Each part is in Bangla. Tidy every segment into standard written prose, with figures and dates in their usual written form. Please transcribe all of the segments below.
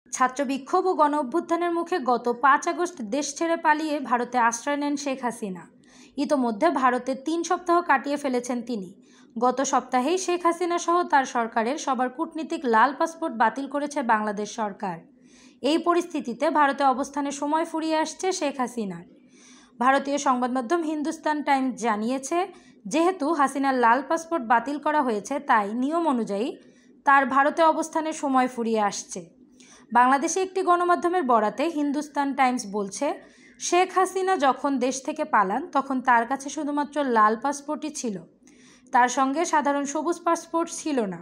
ছাত্র বিক্ষোভ ও গণ অভ্যুত্থানের মুখে গত 5 আগস্ট দেশ ছেড়ে পালিয়ে ভারতে আশ্রয় নেন শেখ হাসিনা। ইতোমধ্যে ভারতে 3 সপ্তাহ কাটিয়ে ফেলেছেন তিনি। গত সপ্তাহেই শেখ হাসিনা সহ তার সরকারের সবার কূটনীতিক লাল পাসপোর্ট বাতিল করেছে বাংলাদেশ সরকার। এই পরিস্থিতিতে ভারতে অবস্থানের সময় ফুরিয়ে আসছে শেখ হাসিনার। ভারতীয় সংবাদ মাধ্যম হিন্দুস্তান টাইমস জানিয়েছে, যেহেতু হাসিনার লাল পাসপোর্ট বাতিল করা হয়েছে, তাই নিয়ম অনুযায়ী তার ভারতে অবস্থানের সময় ফুরিয়ে আসছে। বাংলাদেশে একটি গণমাধ্যমের বরাতে হিন্দুস্তান টাইমস বলছে, শেখ হাসিনা যখন দেশ থেকে পালান তখন তার কাছে শুধুমাত্র লাল পাসপোর্টই ছিল, তার সঙ্গে সাধারণ সবুজ পাসপোর্ট ছিল না।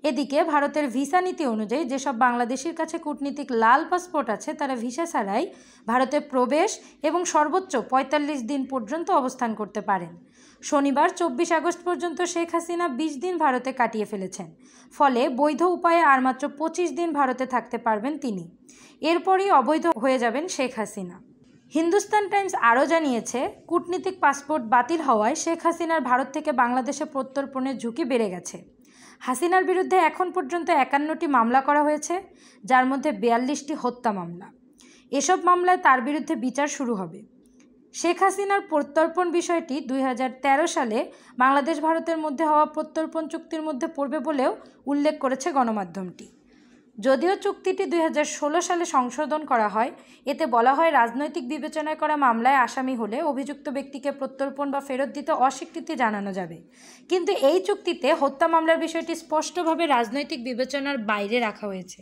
এদিকে ভারতের ভিসা নীতি অনুযায়ী যেসব বাংলাদেশির কাছে কূটনীতিক লাল পাসপোর্ট আছে তারা ভিসা ছাড়াই ভারতে প্রবেশ এবং সর্বোচ্চ ৪৫ দিন পর্যন্ত অবস্থান করতে পারেন। শনিবার ২৪ আগস্ট পর্যন্ত শেখ হাসিনা ২০ দিন ভারতে কাটিয়ে ফেলেছেন। ফলে বৈধ উপায়ে আর মাত্র ২৫ দিন ভারতে থাকতে পারবেন তিনি। এরপরই অবৈধ হয়ে যাবেন শেখ হাসিনা। হিন্দুস্তান টাইমস আরও জানিয়েছে, কূটনীতিক পাসপোর্ট বাতিল হওয়ায় শেখ হাসিনার ভারত থেকে বাংলাদেশে প্রত্যর্পণের ঝুঁকি বেড়ে গেছে। হাসিনার বিরুদ্ধে এখন পর্যন্ত ৫১টি মামলা করা হয়েছে, যার মধ্যে ৪২টি হত্যা মামলা। এসব মামলায় তার বিরুদ্ধে বিচার শুরু হবে। শেখ হাসিনার প্রত্যর্পণ বিষয়টি ২০১৩ সালে বাংলাদেশ ভারতের মধ্যে হওয়া প্রত্যর্পণ চুক্তির মধ্যে পড়বে বলেও উল্লেখ করেছে গণমাধ্যমটি। যদিও চুক্তিটি ২০১৬ সালে সংশোধন করা হয়, এতে বলা হয় রাজনৈতিক বিবেচনায় করা মামলায় আসামি হলে অভিযুক্ত ব্যক্তিকে প্রত্যর্পণ বা ফেরত দিতে অস্বীকৃতি জানানো যাবে। কিন্তু এই চুক্তিতে হত্যা মামলার বিষয়টি স্পষ্টভাবে রাজনৈতিক বিবেচনার বাইরে রাখা হয়েছে।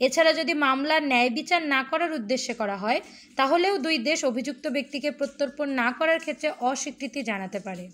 এছাড়া যদি মামলার ন্যায় বিচার না করার উদ্দেশ্যে করা হয়, তাহলেও দুই দেশ অভিযুক্ত ব্যক্তিকে প্রত্যর্পণ না করার ক্ষেত্রে অস্বীকৃতি জানাতে পারে।